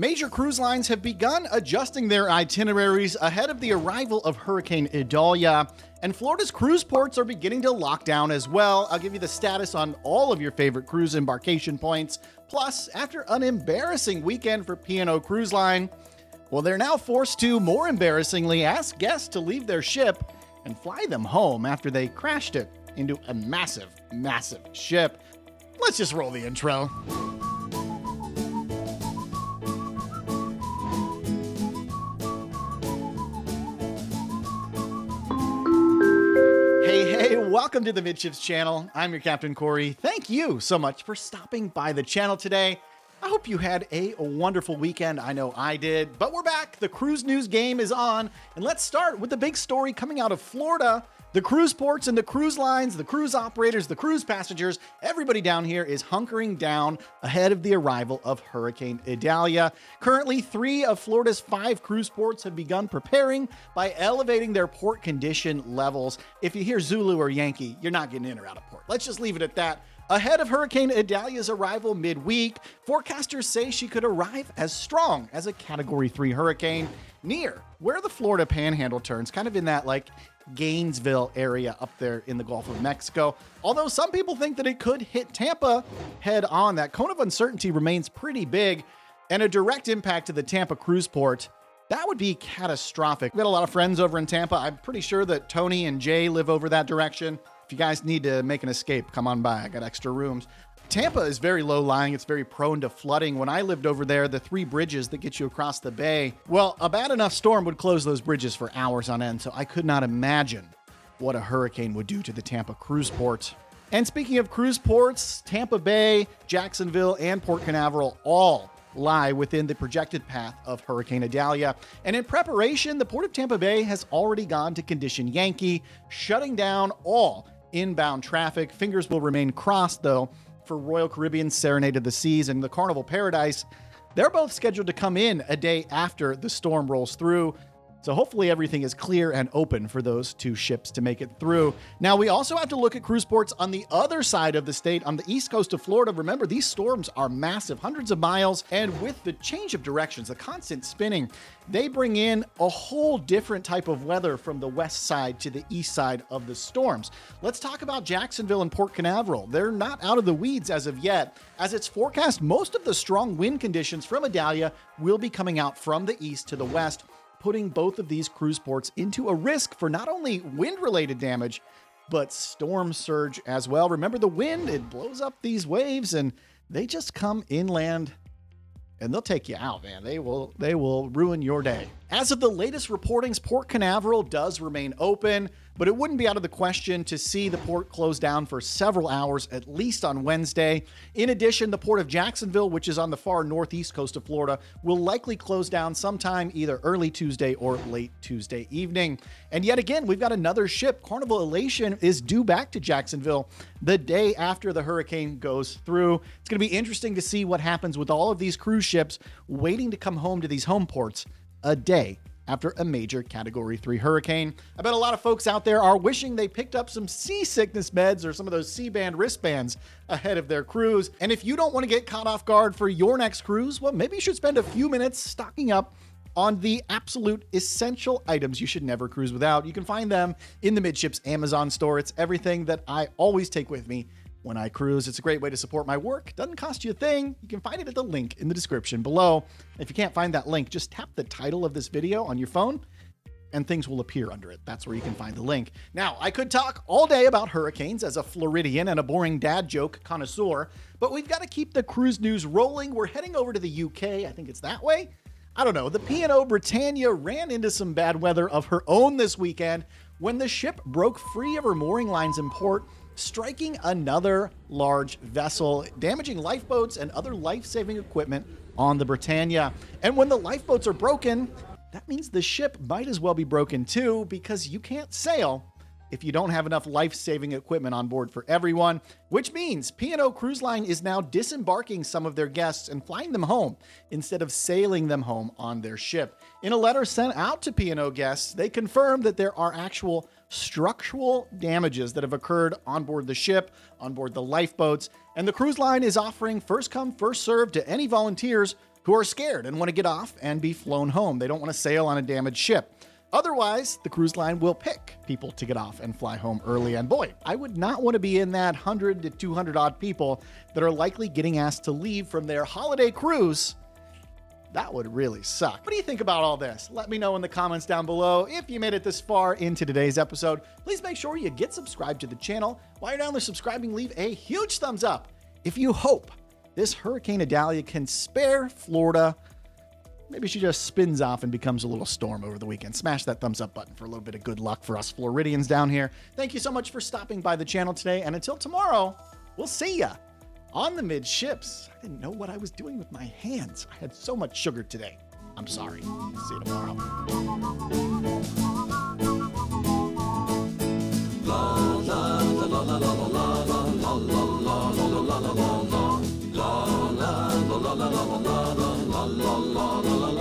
Major cruise lines have begun adjusting their itineraries ahead of the arrival of Hurricane Idalia, and Florida's cruise ports are beginning to lock down as well. I'll give you the status on all of your favorite cruise embarkation points. Plus, after an embarrassing weekend for P&O Cruise Line, well, they're now forced to, more embarrassingly, ask guests to leave their ship and fly them home after they crashed it into a massive, massive ship. Let's just roll the intro. Hey, welcome to the Midships channel. I'm your Captain Corey. Thank you so much for stopping by the channel today. I hope you had a wonderful weekend. I know I did, but we're back. The cruise news game is on, and let's start with the big story coming out of Florida. The cruise ports and the cruise lines, the cruise operators, the cruise passengers, everybody down here is hunkering down ahead of the arrival of Hurricane Idalia. Currently, 3 of Florida's 5 cruise ports have begun preparing by elevating their port condition levels. If you hear Zulu or Yankee, you're not getting in or out of port. Let's just leave it at that. Ahead of Hurricane Idalia's arrival midweek, forecasters say she could arrive as strong as a Category 3 hurricane near where the Florida Panhandle turns, kind of in that Gainesville area up there in the Gulf of Mexico. Although some people think that it could hit Tampa head on, that cone of uncertainty remains pretty big, and a direct impact to the Tampa cruise port, that would be catastrophic. We got a lot of friends over in Tampa. I'm pretty sure that Tony and Jay live over that direction. If you guys need to make an escape, come on by. I got extra rooms. Tampa is very low-lying. It's very prone to flooding. When I lived over there, the 3 bridges that get you across the bay, well, a bad enough storm would close those bridges for hours on end, so I could not imagine what a hurricane would do to the Tampa cruise port. And speaking of cruise ports, Tampa Bay, Jacksonville, and Port Canaveral all lie within the projected path of Hurricane Idalia. And in preparation, the Port of Tampa Bay has already gone to Condition Yankee, shutting down all inbound traffic. Fingers will remain crossed, though, for Royal Caribbean's Serenade of the Seas and the Carnival Paradise. They're both scheduled to come in a day after the storm rolls through. So hopefully everything is clear and open for those 2 ships to make it through. Now, we also have to look at cruise ports on the other side of the state, on the east coast of Florida. Remember, these storms are massive, hundreds of miles, and with the change of directions, the constant spinning, they bring in a whole different type of weather from the west side to the east side of the storms. Let's talk about Jacksonville and Port Canaveral. They're not out of the weeds as of yet. As it's forecast, most of the strong wind conditions from Idalia will be coming out from the east to the west, putting both of these cruise ports into a risk for not only wind-related damage, but storm surge as well. Remember, the wind, it blows up these waves, and they just come inland, and they'll take you out, man. They will ruin your day. As of the latest reportings, Port Canaveral does remain open, but it wouldn't be out of the question to see the port close down for several hours, at least on Wednesday. In addition, the port of Jacksonville, which is on the far northeast coast of Florida, will likely close down sometime either early Tuesday or late Tuesday evening. And yet again, we've got another ship. Carnival Elation is due back to Jacksonville the day after the hurricane goes through. It's going to be interesting to see what happens with all of these cruise ships waiting to come home to these home ports a day after a major Category 3 hurricane. I bet a lot of folks out there are wishing they picked up some seasickness meds or some of those C-band wristbands ahead of their cruise. And if you don't want to get caught off guard for your next cruise, well, maybe you should spend a few minutes stocking up on the absolute essential items you should never cruise without. You can find them in the Midships Amazon store. It's everything that I always take with me when I cruise. It's a great way to support my work. Doesn't cost you a thing. You can find it at the link in the description below. If you can't find that link, just tap the title of this video on your phone and things will appear under it. That's where you can find the link. Now, I could talk all day about hurricanes as a Floridian and a boring dad joke connoisseur, but we've got to keep the cruise news rolling. We're heading over to the UK. I think it's that way. I don't know. The P&O Britannia ran into some bad weather of her own this weekend when the ship broke free of her mooring lines in port, striking another large vessel, damaging lifeboats and other life-saving equipment on the Britannia. And when the lifeboats are broken, that means the ship might as well be broken too, because you can't sail if you don't have enough life-saving equipment on board for everyone, which means P&O Cruise Line is now disembarking some of their guests and flying them home instead of sailing them home on their ship. In a letter sent out to P&O guests, they confirmed that there are actual structural damages that have occurred on board the ship, on board the lifeboats, and the cruise line is offering first come, first served to any volunteers who are scared and want to get off and be flown home. They don't want to sail on a damaged ship. Otherwise, the cruise line will pick people to get off and fly home early. And boy, I would not want to be in that 100 to 200 odd people that are likely getting asked to leave from their holiday cruise. That would really suck. What do you think about all this? Let me know in the comments down below. If you made it this far into today's episode, please make sure you get subscribed to the channel. While you're down there subscribing, leave a huge thumbs up if you hope this Hurricane Idalia can spare Florida. Maybe she just spins off and becomes a little storm over the weekend. Smash that thumbs up button for a little bit of good luck for us Floridians down here. Thank you so much for stopping by the channel today. And until tomorrow, we'll see ya on the Midships. I didn't know what I was doing with my hands. I had so much sugar today. I'm sorry. See you tomorrow. La la la la la la la la la la la la la la la la la la la la